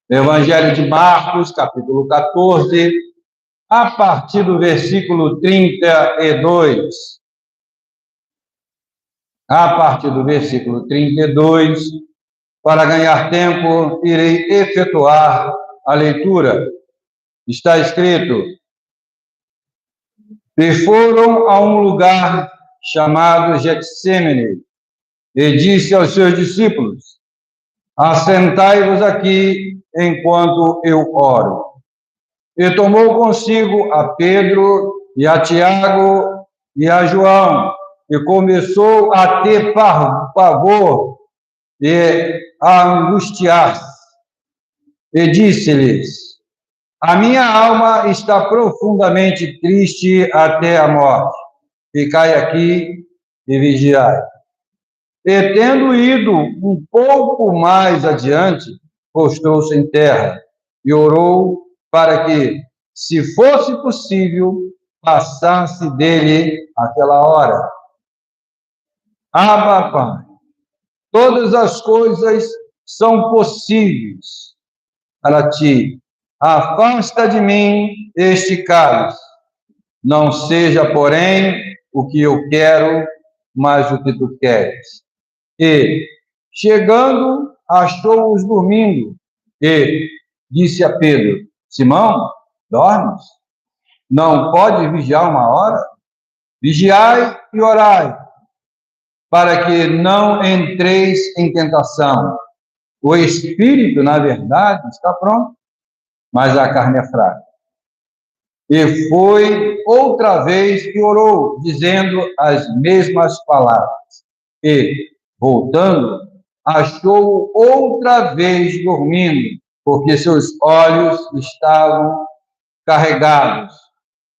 Evangelho de Marcos, capítulo 14, a partir do versículo 32. A partir do versículo 32, para ganhar tempo, irei efetuar a leitura. Está escrito: e foram a um lugar chamado Getsêmani, e disse aos seus discípulos: assentai-vos aqui enquanto eu oro. E tomou consigo a Pedro e a Tiago e a João, e começou a ter pavor e a angustiar-se. E disse-lhes: a minha alma está profundamente triste até a morte. Ficai aqui e vigiai. E tendo ido um pouco mais adiante, postou-se em terra e orou para que, se fosse possível, passasse dele aquela hora. Abba, Pai, todas as coisas são possíveis para ti. Afasta de mim este cálice. Não seja, porém, o que eu quero, mas o que tu queres. E, chegando, achou-os dormindo, e disse a Pedro: Simão, dormes? Não pode vigiar uma hora? Vigiai e orai, para que não entreis em tentação. O espírito, na verdade, está pronto, mas a carne é fraca. E foi outra vez que orou, dizendo as mesmas palavras. E, voltando, achou outra vez dormindo, porque seus olhos estavam carregados,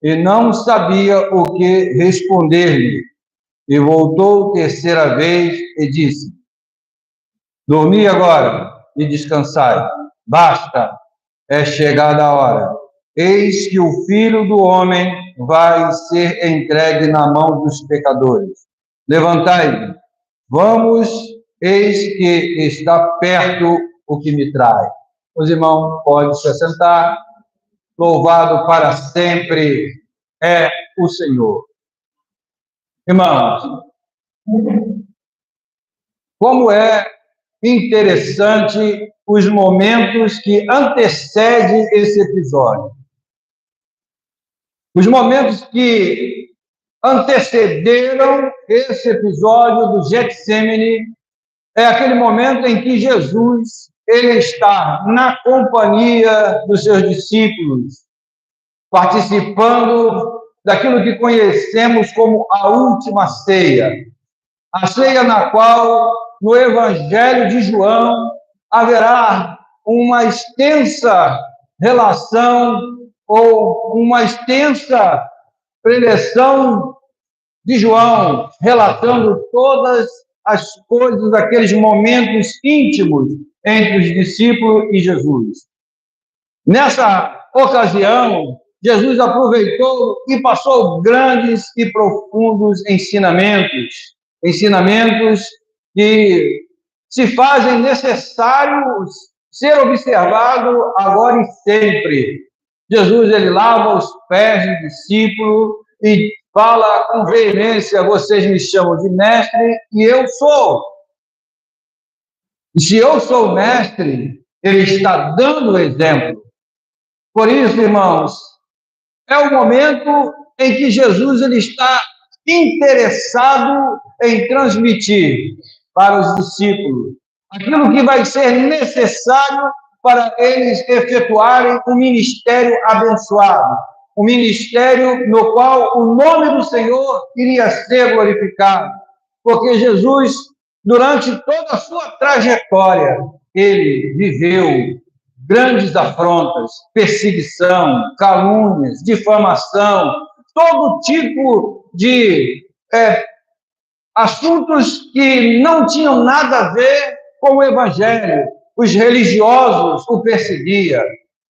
e não sabia o que responder-lhe. E voltou terceira vez e disse: dormi agora e descansai. Basta, é chegada a hora. Eis que o Filho do Homem vai ser entregue na mão dos pecadores. Levantai-vos, vamos, eis que está perto o que me traz. Os irmãos podem se assentar. Louvado para sempre é o Senhor. Irmãos, como é interessante os momentos que antecedem esse episódio. Os momentos que antecederam esse episódio do Getsêmani é aquele momento em que Jesus ele está na companhia dos seus discípulos, participando daquilo que conhecemos como a última ceia. A ceia na qual, no Evangelho de João, haverá uma extensa relação ou uma extensa preleção de João, relatando todas as coisas daqueles momentos íntimos entre os discípulos e Jesus. Nessa ocasião, Jesus aproveitou e passou grandes e profundos ensinamentos que se fazem necessários ser observados agora e sempre. Jesus, ele lava os pés do discípulo e fala com veemência: vocês me chamam de mestre e eu sou. E se eu sou mestre, ele está dando o exemplo. Por isso, irmãos, é o momento em que Jesus ele está interessado em transmitir para os discípulos aquilo que vai ser necessário para eles efetuarem um ministério abençoado, um ministério no qual o nome do Senhor iria ser glorificado, porque Jesus, durante toda a sua trajetória, ele viveu grandes afrontas, perseguição, calúnias, difamação, todo tipo de assuntos que não tinham nada a ver com o Evangelho. Os religiosos o perseguiam,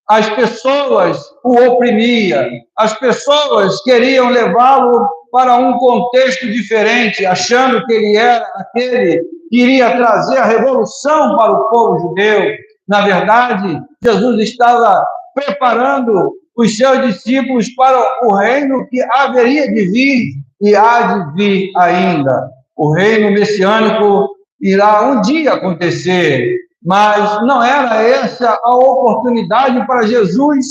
as pessoas o oprimiam, as pessoas queriam levá-lo para um contexto diferente, achando que ele era aquele que iria trazer a revolução para o povo judeu. Na verdade, Jesus estava preparando os seus discípulos para o reino que haveria de vir e há de vir ainda. O reino messiânico irá um dia acontecer, mas não era essa a oportunidade para Jesus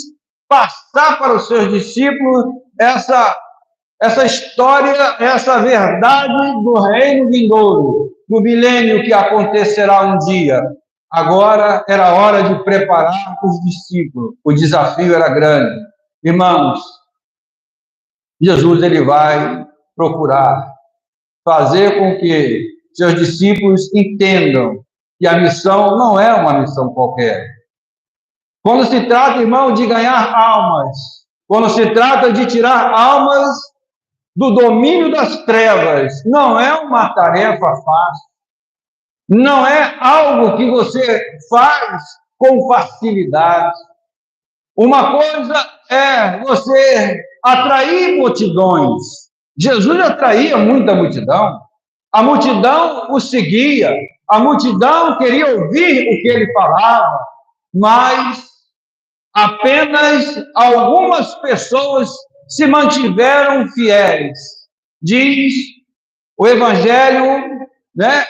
passar para os seus discípulos essa história, essa verdade do reino vindouro, do milênio que acontecerá um dia. Agora era hora de preparar os discípulos. O desafio era grande. Irmãos, Jesus ele vai procurar fazer com que seus discípulos entendam que a missão não é uma missão qualquer. Quando se trata, irmão, de ganhar almas, quando se trata de tirar almas do domínio das trevas, não é uma tarefa fácil. Não é algo que você faz com facilidade. Uma coisa é você atrair multidões. Jesus atraía muita multidão. A multidão o seguia. A multidão queria ouvir o que ele falava. Mas apenas algumas pessoas se mantiveram fiéis. Diz o Evangelho, né?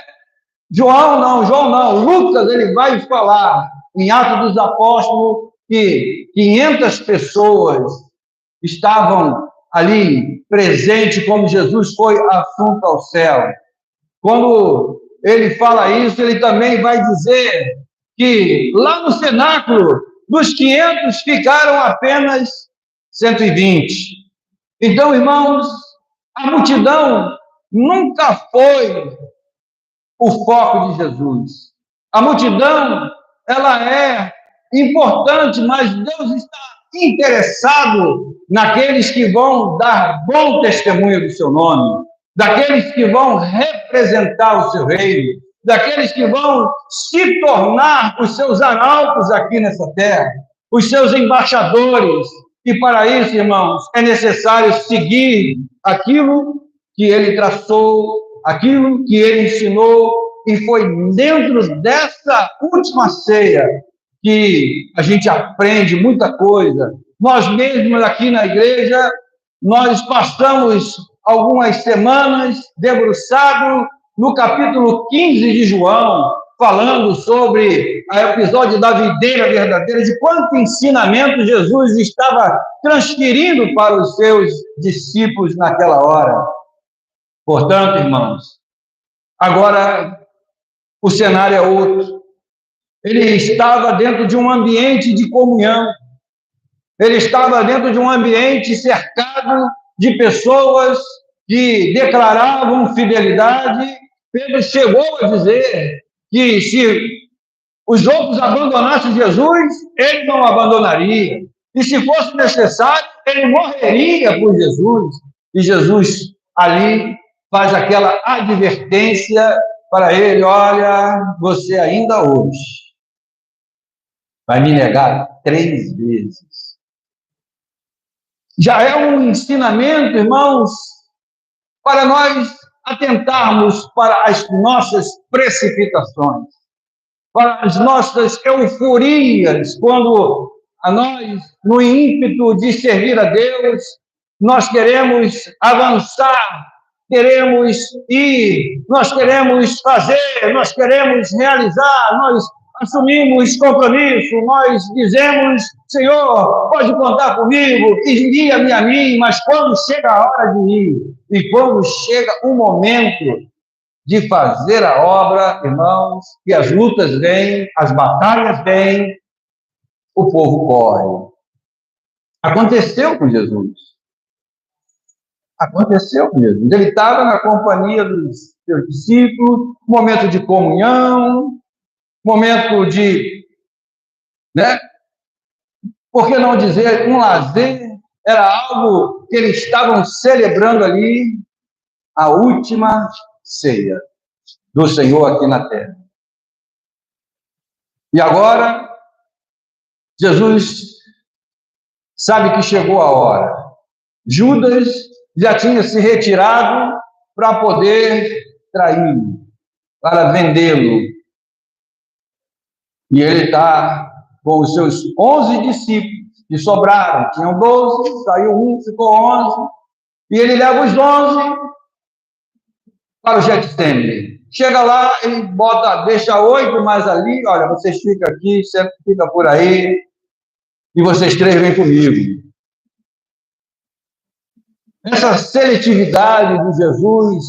João não, Lucas ele vai falar em Atos dos Apóstolos que 500 pessoas estavam ali presentes quando Jesus foi assunto ao céu. Quando ele fala isso, ele também vai dizer que lá no cenáculo, dos 500 ficaram apenas 120. Então, irmãos, a multidão nunca foi o foco de Jesus. A multidão, ela é importante, mas Deus está interessado naqueles que vão dar bom testemunho do seu nome, daqueles que vão representar o seu reino, daqueles que vão se tornar os seus arautos aqui nessa terra, os seus embaixadores. E para isso, irmãos, é necessário seguir aquilo que ele traçou, aquilo que ele ensinou, e foi dentro dessa última ceia que a gente aprende muita coisa. Nós mesmos aqui na igreja, nós passamos algumas semanas debruçados no capítulo 15 de João, falando sobre o episódio da videira verdadeira, de quanto ensinamento Jesus estava transferindo para os seus discípulos naquela hora. Portanto, irmãos, agora o cenário é outro. Ele estava dentro de um ambiente de comunhão. Ele estava dentro de um ambiente cercado de pessoas que declaravam fidelidade. Pedro chegou a dizer que se os outros abandonassem Jesus, ele não abandonaria. E se fosse necessário, ele morreria por Jesus. E Jesus ali faz aquela advertência para ele: olha, você ainda hoje vai me negar 3 vezes. Já é um ensinamento, irmãos, para nós atentarmos para as nossas precipitações, para as nossas euforias, quando a nós, no ímpeto de servir a Deus, nós queremos avançar, queremos ir, nós queremos fazer, nós queremos realizar, nós assumimos compromisso, nós dizemos: Senhor, pode contar comigo, envia-me a mim, mas quando chega a hora de ir, e quando chega o momento de fazer a obra, irmãos, que as lutas vêm, as batalhas vêm, o povo corre. Aconteceu com Jesus. Aconteceu com Jesus. Ele estava na companhia dos seus discípulos, momento de comunhão, momento de, por que não dizer, um lazer. Era algo que eles estavam celebrando ali, a última ceia do Senhor aqui na terra. E agora, Jesus sabe que chegou a hora. Judas já tinha se retirado para poder traí-lo. para vendê-lo. E ele está com os seus 11 discípulos, que sobraram. Tinham 12, saiu um, ficou 11. E ele leva os 11 para o Getsemane. Chega lá, ele deixa 8 mais ali. Olha, vocês ficam aqui, você fica por aí. E vocês 3 vêm comigo. Essa seletividade de Jesus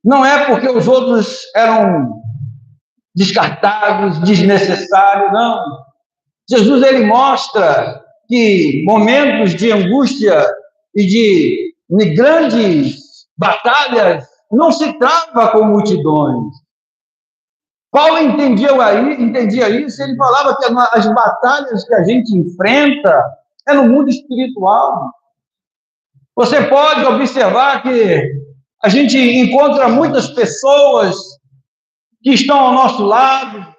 não é porque os outros eram descartados, desnecessários, não. Jesus, ele mostra que momentos de angústia e de grandes batalhas não se trava com multidões. Paulo entendia isso, ele falava que as batalhas que a gente enfrenta é no mundo espiritual. Você pode observar que a gente encontra muitas pessoas que estão ao nosso lado,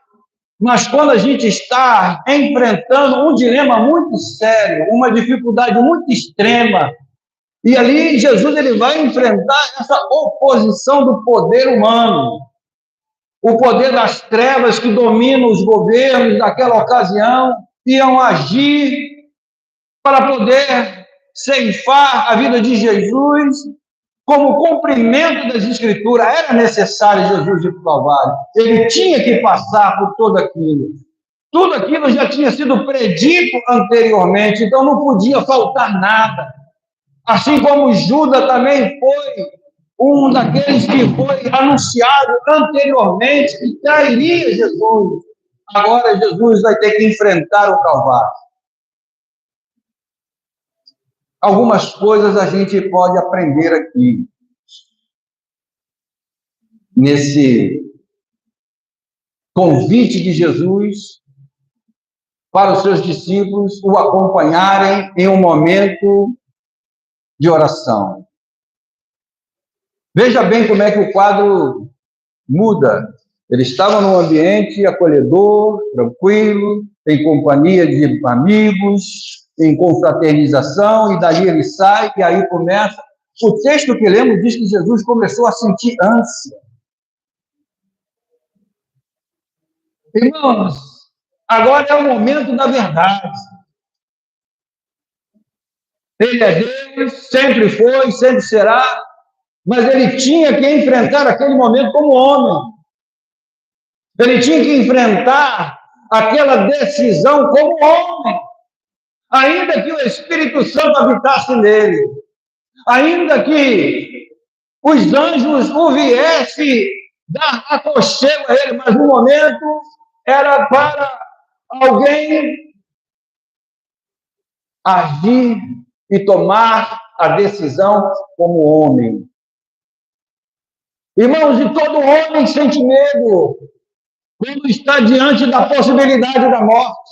mas quando a gente está enfrentando um dilema muito sério, uma dificuldade muito extrema, e ali Jesus ele vai enfrentar essa oposição do poder humano, o poder das trevas que dominam os governos daquela ocasião, iam agir para poder ceifar a vida de Jesus. Como cumprimento das Escrituras, era necessário Jesus ir para o Calvário. Ele tinha que passar por tudo aquilo. Tudo aquilo já tinha sido predito anteriormente, então não podia faltar nada. Assim como Judas também foi um daqueles que foi anunciado anteriormente que trairia Jesus. Agora Jesus vai ter que enfrentar o Calvário. Algumas coisas a gente pode aprender aqui, nesse convite de Jesus para os seus discípulos o acompanharem em um momento de oração. Veja bem como é que o quadro muda. Eles estavam num ambiente acolhedor, tranquilo, em companhia de amigos, em confraternização, e dali ele sai, e aí começa. O texto que lemos diz que Jesus começou a sentir ânsia. Irmãos, agora é o momento da verdade. Ele é Deus, sempre foi, sempre será, mas ele tinha que enfrentar aquele momento como homem. Ele tinha que enfrentar aquela decisão como homem. Ainda que o Espírito Santo habitasse nele, ainda que os anjos o viessem dar aconchego a ele, mas no momento era para alguém agir e tomar a decisão como homem. Irmãos, e todo homem sente medo quando está diante da possibilidade da morte.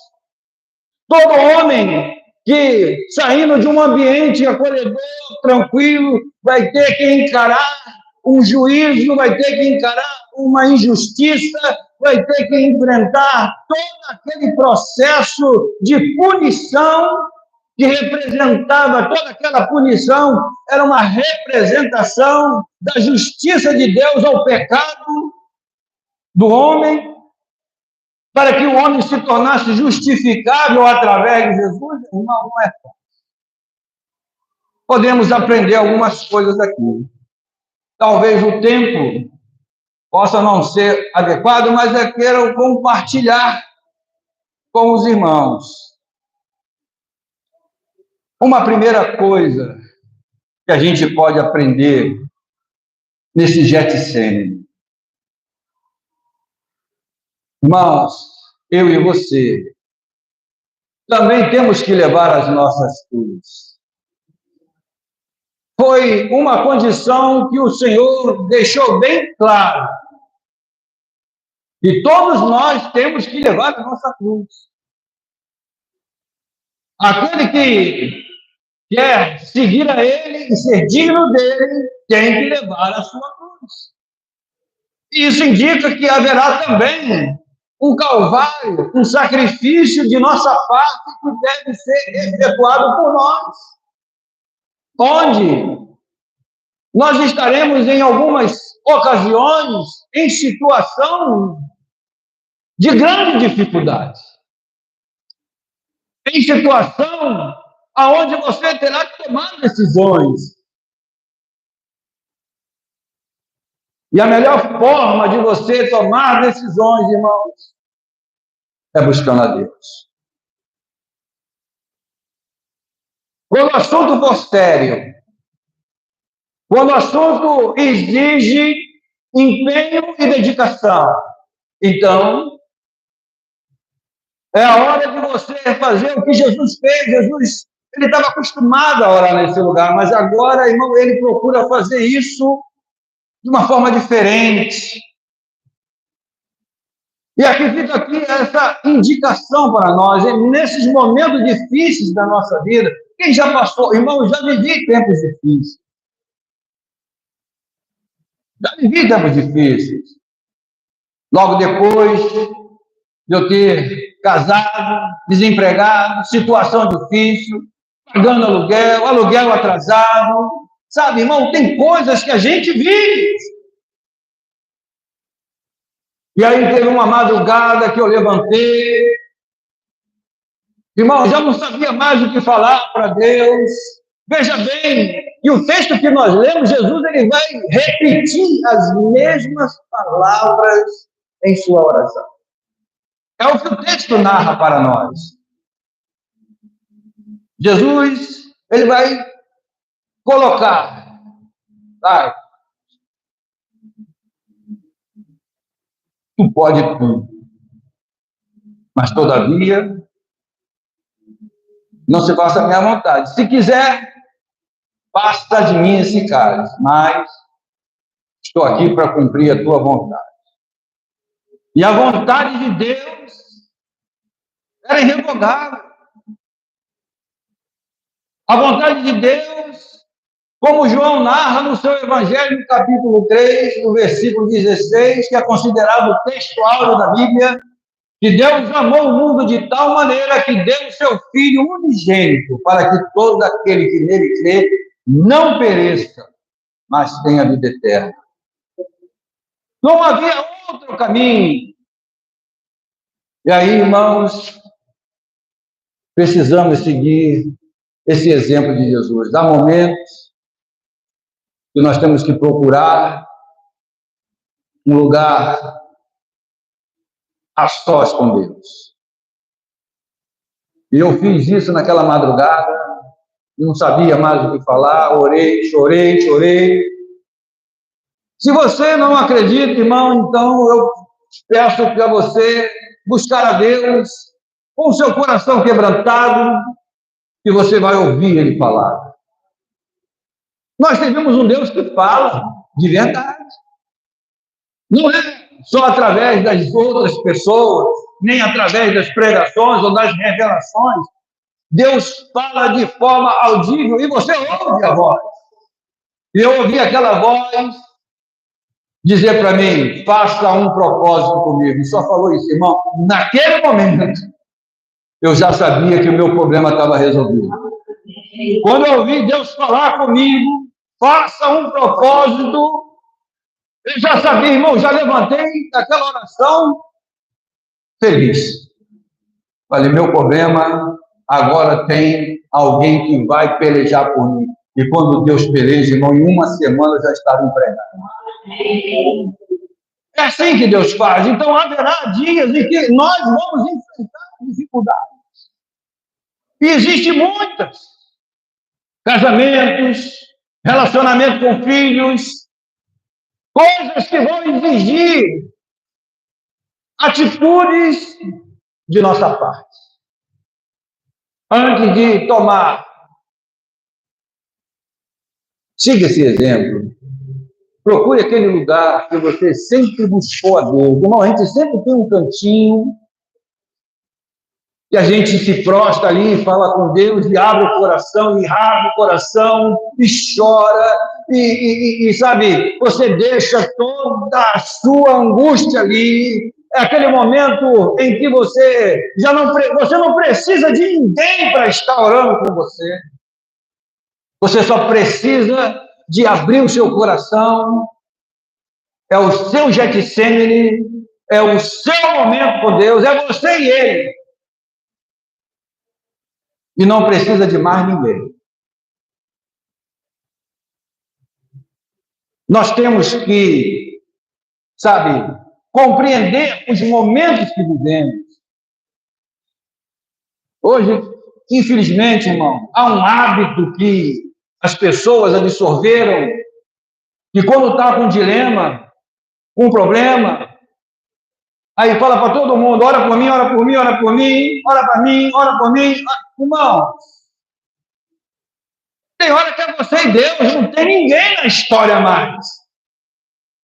Todo homem que, saindo de um ambiente acolhedor, tranquilo, vai ter que encarar um juízo, vai ter que encarar uma injustiça, vai ter que enfrentar todo aquele processo de punição que representava, toda aquela punição era uma representação da justiça de Deus ao pecado do homem, para que o homem se tornasse justificável através de Jesus. Não é fácil. Podemos aprender algumas coisas aqui. Talvez o tempo possa não ser adequado, mas eu quero compartilhar com os irmãos. Uma primeira coisa que a gente pode aprender nesse Getsemane. Irmãos, eu e você também temos que levar as nossas cruzes. Foi uma condição que o Senhor deixou bem claro. E todos nós temos que levar a nossa cruz. Aquele que quer seguir a Ele e ser digno dele, tem que levar a sua cruz. Isso indica que haverá também um calvário, um sacrifício de nossa parte que deve ser efetuado por nós. Onde nós estaremos em algumas ocasiões em situação de grande dificuldade, em situação aonde você terá que tomar decisões. E a melhor forma de você tomar decisões, irmãos, é buscando a Deus. Quando o assunto for sério, quando o assunto exige empenho e dedicação, então é a hora de você fazer o que Jesus fez. Jesus, ele estava acostumado a orar nesse lugar, mas agora, irmão, ele procura fazer isso de uma forma diferente. E aqui fica essa indicação para nós, nesses momentos difíceis da nossa vida. Quem já passou, irmão, já vivi tempos difíceis. Já vivi tempos difíceis. Logo depois de eu ter casado, desempregado, situação difícil, pagando aluguel atrasado. Sabe, irmão, tem coisas que a gente vive. E aí teve uma madrugada que eu levantei. Irmão, já não sabia mais o que falar para Deus. Veja bem, e o texto que nós lemos, Jesus ele vai repetir as mesmas palavras em sua oração. É o que o texto narra para nós. Jesus, ele vai colocar, vai, tu pode tudo, mas todavia, não se faça a minha vontade. Se quiser, passa de mim esse cálice, mas estou aqui para cumprir a tua vontade. E a vontade de Deus era irrevogável. A vontade de Deus, como João narra no seu Evangelho, no capítulo 3, no versículo 16, que é considerado o texto áureo da Bíblia, que Deus amou o mundo de tal maneira que deu o seu Filho unigênito, para que todo aquele que nele crê não pereça, mas tenha vida eterna. Não havia outro caminho. E aí, irmãos, precisamos seguir esse exemplo de Jesus. Há momentos que nós temos que procurar um lugar a sós com Deus. E eu fiz isso naquela madrugada, não sabia mais o que falar, orei, chorei. Se você não acredita, irmão, então eu peço para você buscar a Deus com o seu coração quebrantado, e você vai ouvir Ele falar. Nós temos um Deus que fala de verdade. Não é só através das outras pessoas, nem através das pregações ou das revelações. Deus fala de forma audível e você ouve a voz. E eu ouvi aquela voz dizer para mim, faça um propósito comigo. E só falou isso, irmão. Naquele momento, eu já sabia que o meu problema estava resolvido. Quando eu ouvi Deus falar comigo, faça um propósito, eu já sabia, irmão, já levantei daquela oração feliz. Falei, meu problema agora tem alguém que vai pelejar por mim. E quando Deus peleja, irmão, em uma semana eu já estava empregado. É assim que Deus faz. Então haverá dias em que nós vamos enfrentar dificuldades. E existem muitas. Casamentos, relacionamento com filhos, coisas que vão exigir atitudes de nossa parte. Antes de tomar, siga esse exemplo. Procure aquele lugar que você sempre buscou a Deus. Irmão, a gente sempre tem um cantinho que a gente se prostra ali, fala com Deus, e abre o coração, e rasga o coração, e chora, e sabe, você deixa toda a sua angústia ali. É aquele momento em que você não precisa de ninguém para estar orando com você. Você só precisa de abrir o seu coração É o seu Getsêmani, é o seu momento com Deus, é você e ele. E não precisa de mais ninguém. Nós temos que, compreender os momentos que vivemos. Hoje, infelizmente, irmão, há um hábito que as pessoas absorveram, que quando está com um dilema, com um problema, aí fala para todo mundo, ora por mim, ora por mim, ora por mim, ora para mim, ora por mim. Irmão, tem hora que é você e Deus, não tem ninguém na história mais.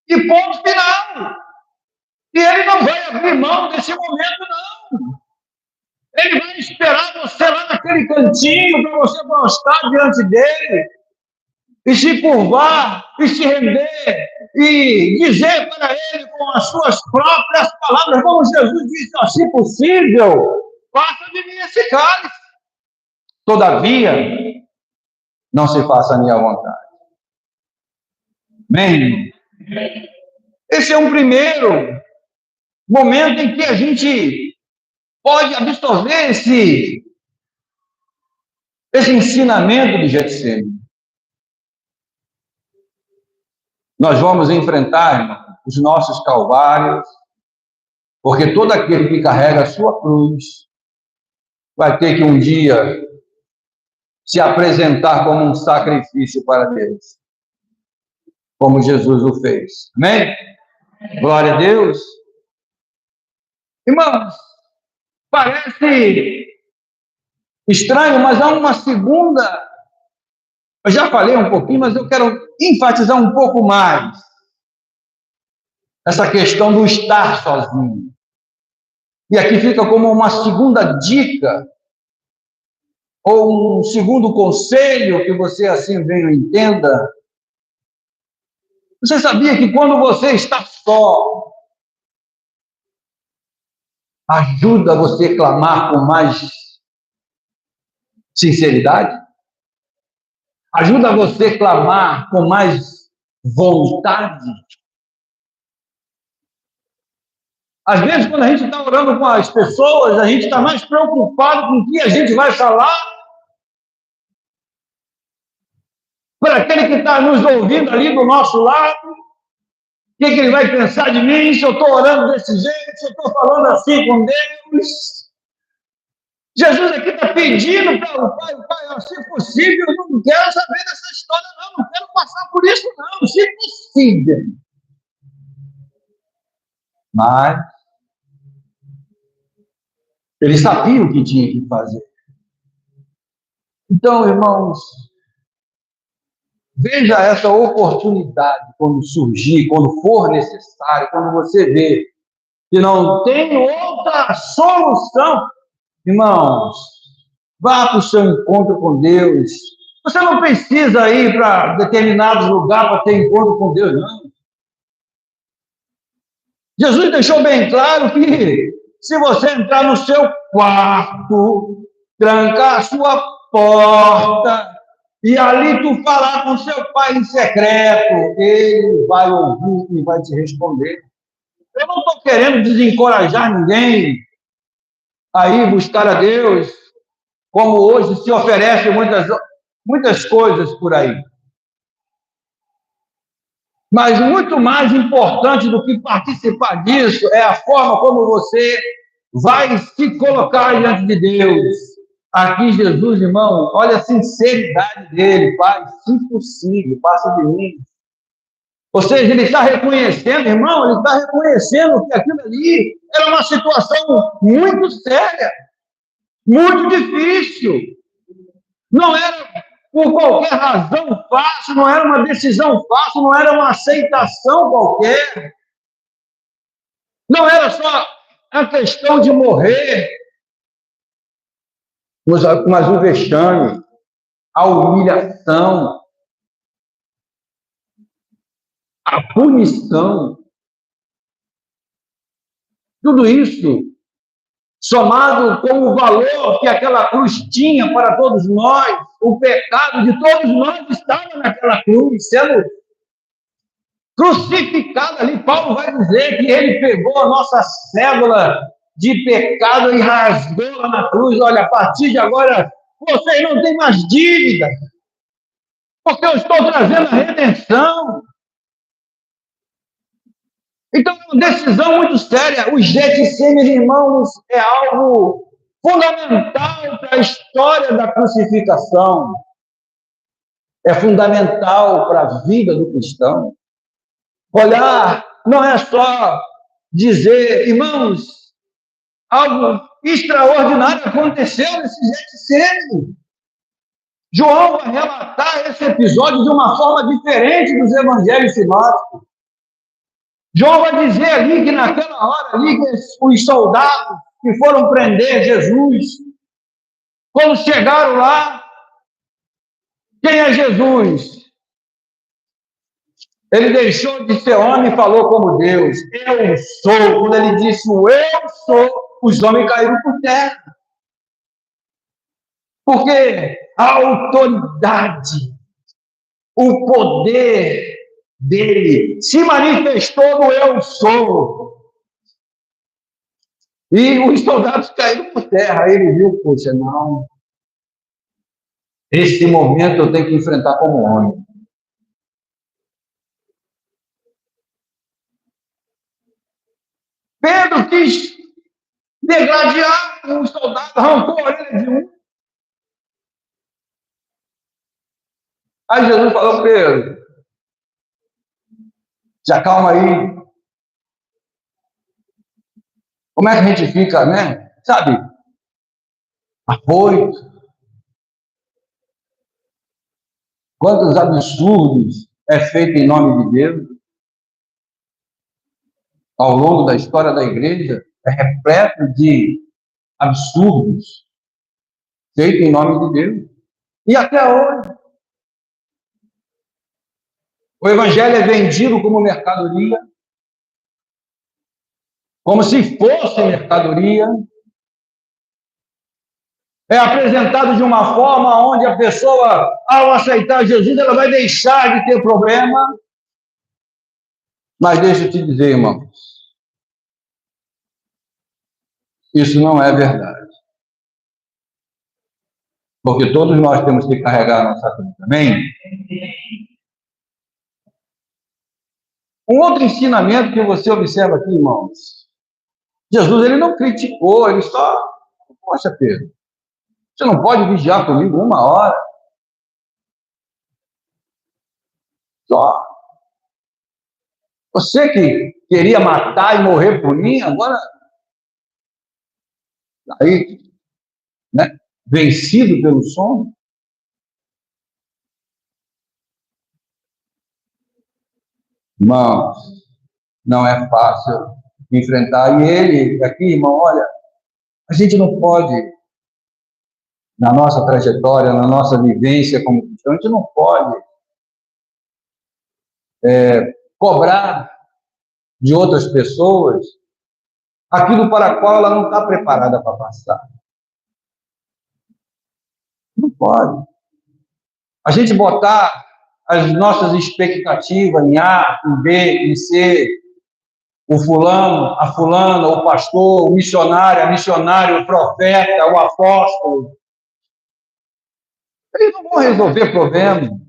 E ponto final. E ele não vai abrir mão desse momento, não. Ele vai esperar você lá naquele cantinho para você prostar diante dele e se curvar e se render e dizer para ele com as suas próprias palavras, como Jesus disse, ó, se possível, passa de mim esse cálice. Todavia, não se faça a minha vontade. Amém? Esse é um primeiro momento em que a gente pode absorver esse ensinamento de Getsêmani. Nós vamos enfrentar, irmão, os nossos calvários, porque todo aquele que carrega a sua cruz vai ter que um dia se apresentar como um sacrifício para Deus, como Jesus o fez. Amém? Glória a Deus. Irmãos, parece estranho, mas há uma segunda. Eu já falei um pouquinho, mas eu quero enfatizar um pouco mais essa questão do estar sozinho. E aqui fica como uma segunda dica, ou um segundo conselho, que você assim bem o entenda. Você sabia que quando você está só, ajuda você a clamar com mais sinceridade? Ajuda você a clamar com mais vontade? Às vezes, quando a gente está orando com as pessoas, a gente está mais preocupado com o que a gente vai falar. Para aquele que está nos ouvindo ali do nosso lado, o que ele vai pensar de mim, se eu estou orando desse jeito, se eu estou falando assim com Deus. Jesus aqui está pedindo para o Pai, se possível, eu não quero saber dessa história, não quero passar por isso, não, se possível. Mas ele sabia o que tinha que fazer. Então, irmãos, veja essa oportunidade quando surgir, quando for necessário, quando você vê que não tem outra solução. Irmãos, vá para o seu encontro com Deus. Você não precisa ir para determinados lugares para ter encontro com Deus, não. Jesus deixou bem claro que se você entrar no seu quarto, trancar a sua porta e ali tu falar com seu pai em secreto, ele vai ouvir e vai te responder. Eu não estou querendo desencorajar ninguém a ir buscar a Deus, como hoje se oferece muitas coisas por aí. Mas muito mais importante do que participar disso é a forma como você vai se colocar diante de Deus. Aqui Jesus, irmão, olha a sinceridade dele, Pai, se possível, passa de mim. Ou seja, ele está reconhecendo, irmão, ele está reconhecendo que aquilo ali era uma situação muito séria, muito difícil. Não era por qualquer razão fácil, não era uma decisão fácil, não era uma aceitação qualquer. Não era só a questão de morrer, mas o vexame, a humilhação, a punição. Tudo isso, somado com o valor que aquela cruz tinha para todos nós, o pecado de todos nós estava naquela cruz, sendo crucificado ali. Paulo vai dizer que ele pegou a nossa cédula de pecado e rasgou-la na cruz. Olha, a partir de agora, vocês não têm mais dívida, porque eu estou trazendo a redenção. Então, é uma decisão muito séria. O Getsemane, irmãos, é algo fundamental para a história da crucificação. É fundamental para a vida do cristão. Olhar não é só dizer, irmãos, algo extraordinário aconteceu nesse Getsemane. João vai relatar esse episódio de uma forma diferente dos evangelhos sinóticos. João vai dizer ali que naquela hora ali, que os soldados que foram prender Jesus, quando chegaram lá, quem é Jesus? Ele deixou de ser homem e falou como Deus. Eu sou. Quando ele disse o eu sou, os homens caíram por terra. Porque a autoridade, o poder dele se manifestou no eu sou. E os soldados caíram por terra. Aí ele viu, poxa, não. Esse momento eu tenho que enfrentar como homem. Pedro quis degladiar um soldado, arrancou a orelha de um. Aí Jesus falou, Pedro, se acalma aí. Como é que a gente fica, né? Sabe? Apoio. Quantos absurdos é feito em nome de Deus? Ao longo da história da igreja, é repleto de absurdos feitos em nome de Deus. E até hoje. O evangelho é vendido como mercadoria, como se fosse mercadoria. É apresentado de uma forma onde a pessoa, ao aceitar Jesus, ela vai deixar de ter problema. Mas deixa eu te dizer, irmãos, isso não é verdade. Porque todos nós temos que carregar a nossa cruz, amém? Um outro ensinamento que você observa aqui, irmãos, Jesus, ele não criticou, ele só, poxa, Pedro, você não pode vigiar comigo 1 hora? Só. Você que queria matar e morrer por mim, agora, aí, né, vencido pelo sono. Irmãos, não é fácil enfrentar. E ele, aqui, irmão, olha, a gente não pode, na nossa trajetória, na nossa vivência como cristão, a gente não pode cobrar de outras pessoas aquilo para o qual ela não está preparada para passar. Não pode. A gente botar as nossas expectativas em A, em B, em C, o fulano, a fulana, o pastor, o missionário, a missionária, o profeta, o apóstolo. Eles não vão resolver problema.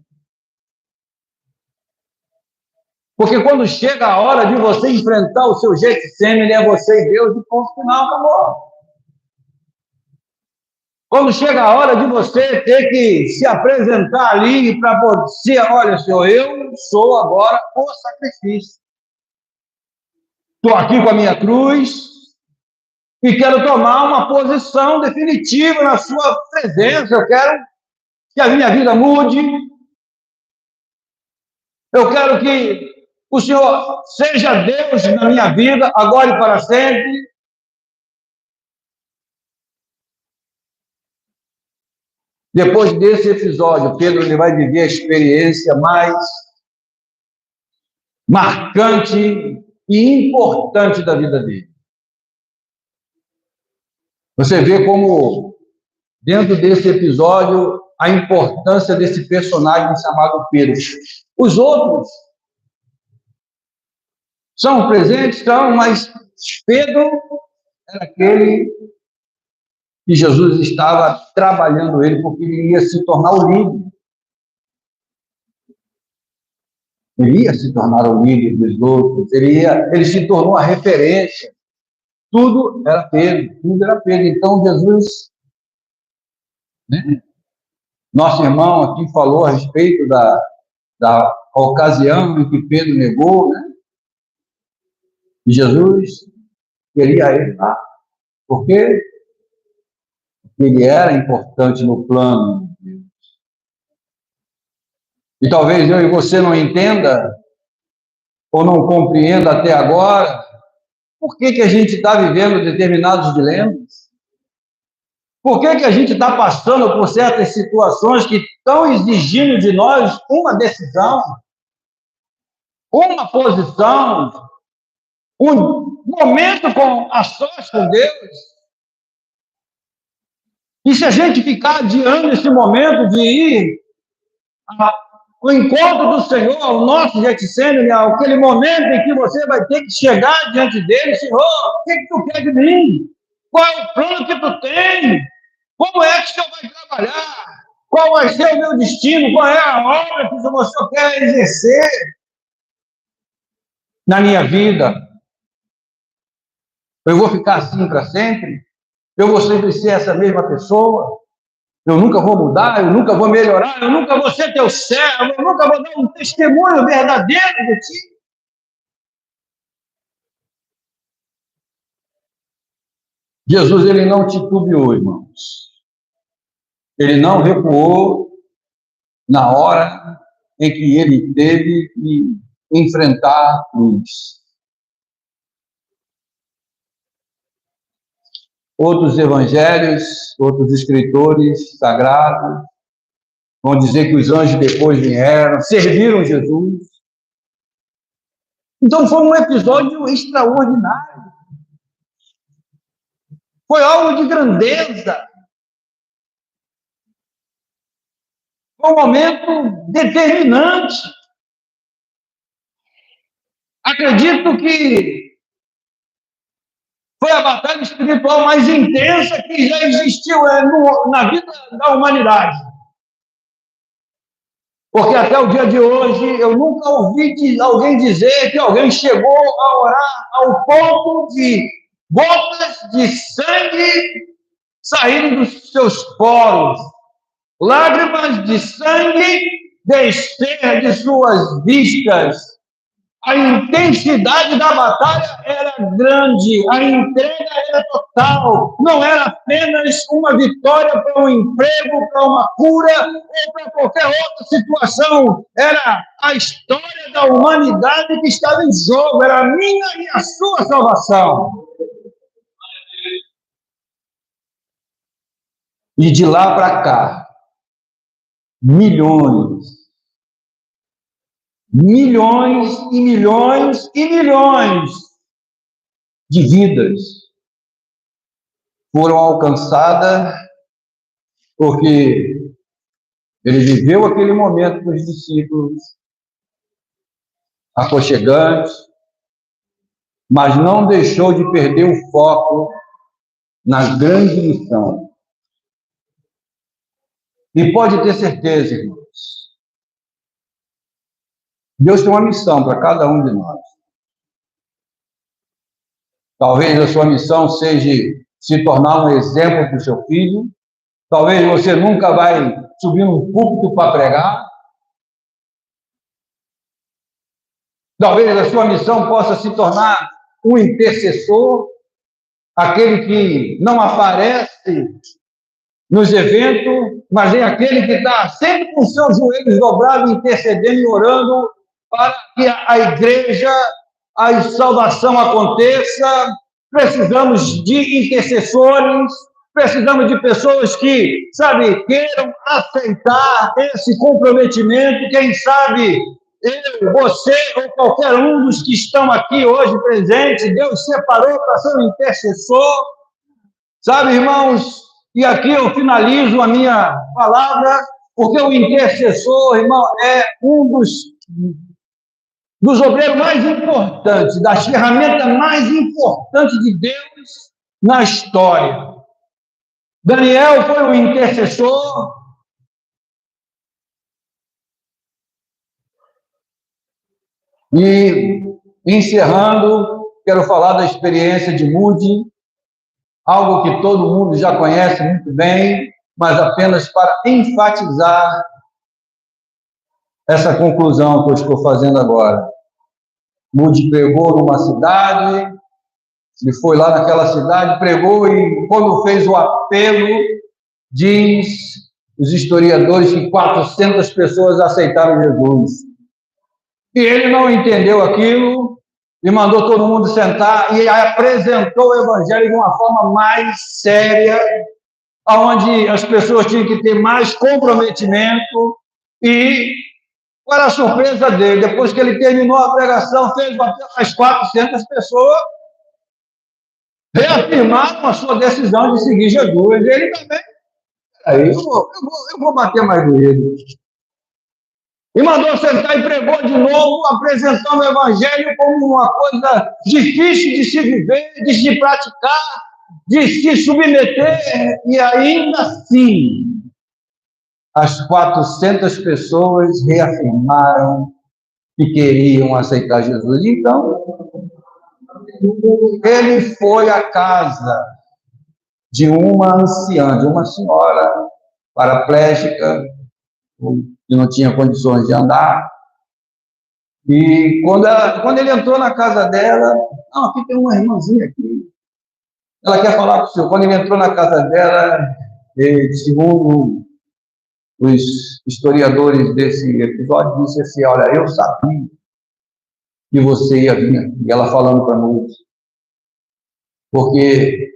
Porque quando chega a hora de você enfrentar o seu Getsemane, é você e Deus, e ponto final, acabou. Quando chega a hora de você ter que se apresentar ali para você, olha, Senhor, eu sou agora o sacrifício. Estou aqui com a minha cruz e quero tomar uma posição definitiva na sua presença. Eu quero que a minha vida mude. Eu quero que o Senhor seja Deus na minha vida, agora e para sempre. Depois desse episódio, Pedro ele vai viver a experiência mais marcante e importante da vida dele. Você vê como, dentro desse episódio, a importância desse personagem chamado Pedro. Os outros São presentes, são, mas Pedro era aquele que Jesus estava trabalhando ele, porque ele ia se tornar o líder. Ele ia se tornar o líder dos outros, ele se tornou a referência. Tudo era Pedro, tudo era Pedro. Então Jesus, né? Nosso irmão aqui falou a respeito da ocasião em que Pedro negou, né? E Jesus queria ele lá, porque ele era importante no plano de Deus. E talvez eu e você não entenda, ou não compreenda até agora, por que a gente está vivendo determinados dilemas? Por que a gente está passando por certas situações que estão exigindo de nós uma decisão, uma posição, um momento a sós com Deus? E se a gente ficar adiando esse momento de ir ao encontro do Senhor, ao nosso Getsêmani, aquele momento em que você vai ter que chegar diante dele, Senhor, o que tu quer de mim? Qual é o plano que tu tem? Como é que o Senhor vai trabalhar? Qual vai ser o meu destino? Qual é a obra que o Senhor quer exercer na minha vida? Eu vou ficar assim para sempre? Eu vou sempre ser essa mesma pessoa? Eu nunca vou mudar, eu nunca vou melhorar, eu nunca vou ser teu servo, eu nunca vou dar um testemunho verdadeiro de ti. Jesus, ele não titubeou, irmãos. Ele não recuou na hora em que ele teve que enfrentar a cruz. Outros evangelhos, outros escritores sagrados vão dizer que os anjos depois vieram, serviram Jesus. Então foi um episódio extraordinário. Foi algo de grandeza. Foi um momento determinante. Acredito que foi a batalha espiritual mais intensa que já existiu na vida da humanidade. Porque até o dia de hoje, eu nunca ouvi alguém dizer que alguém chegou a orar ao ponto de gotas de sangue saírem dos seus poros, lágrimas de sangue descer de suas vistas. A intensidade da batalha era grande, a entrega era total, não era apenas uma vitória para um emprego, para uma cura ou para qualquer outra situação, era a história da humanidade que estava em jogo, era a minha e a sua salvação. E de lá para cá, milhões e milhões e milhões de vidas foram alcançadas porque ele viveu aquele momento com os discípulos, aconchegantes, mas não deixou de perder o foco na grande missão. E pode ter certeza, irmãos, Deus tem uma missão para cada um de nós. Talvez a sua missão seja se tornar um exemplo para o seu filho. Talvez você nunca vai subir num púlpito para pregar. Talvez a sua missão possa se tornar um intercessor, aquele que não aparece nos eventos, mas é aquele que está sempre com seus joelhos dobrados, intercedendo e orando para que a igreja, a salvação aconteça. Precisamos de intercessores, precisamos de pessoas que, queiram aceitar esse comprometimento. Quem sabe eu, você ou qualquer um dos que estão aqui hoje presentes, Deus separou para ser um intercessor. Irmãos, e aqui eu finalizo a minha palavra, porque o intercessor, irmão, é um dos dos obreiros mais importantes, das ferramentas mais importantes de Deus na história. Daniel foi o intercessor. E, encerrando, quero falar da experiência de Moody, algo que todo mundo já conhece muito bem, mas apenas para enfatizar essa conclusão que eu estou fazendo agora. Moody pregou numa cidade, ele foi lá naquela cidade, pregou, e quando fez o apelo, diz os historiadores que 400 pessoas aceitaram Jesus. E ele não entendeu aquilo, e mandou todo mundo sentar, e apresentou o evangelho de uma forma mais séria, onde as pessoas tinham que ter mais comprometimento. E, para a surpresa dele, depois que ele terminou a pregação, fez bater as 400 pessoas, reafirmaram a sua decisão de seguir Jesus. Ele também, aí eu vou bater mais do ele. E mandou sentar e pregou de novo, apresentando o evangelho como uma coisa difícil de se viver, de se praticar, de se submeter, e ainda assim, as 400 pessoas reafirmaram que queriam aceitar Jesus. Então, ele foi à casa de uma anciã, de uma senhora paraplégica, que não tinha condições de andar. E quando ele entrou na casa dela, aqui tem uma irmãzinha aqui, ela quer falar com o senhor. Quando ele entrou na casa dela, segundo os historiadores desse episódio, disse assim: olha, eu sabia que você ia vir. E ela falando para nós, porque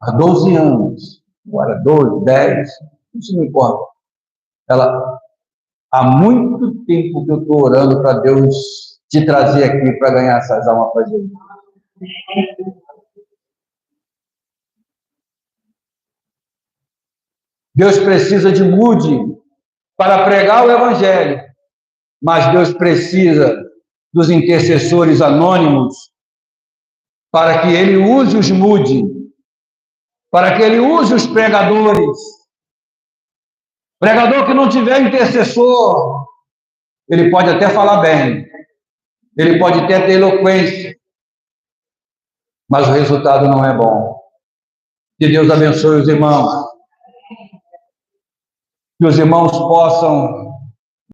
há 12 anos, agora 12, 10, isso não importa. Ela, há muito tempo que eu estou orando para Deus te trazer aqui para ganhar essas almas para Jesus. Deus precisa de Moody para pregar o evangelho, mas Deus precisa dos intercessores anônimos para que ele use os Moody, para que ele use os pregadores. Pregador que não tiver intercessor, ele pode até falar bem, ele pode até ter eloquência, mas o resultado não é bom. Que Deus abençoe os irmãos, que os irmãos possam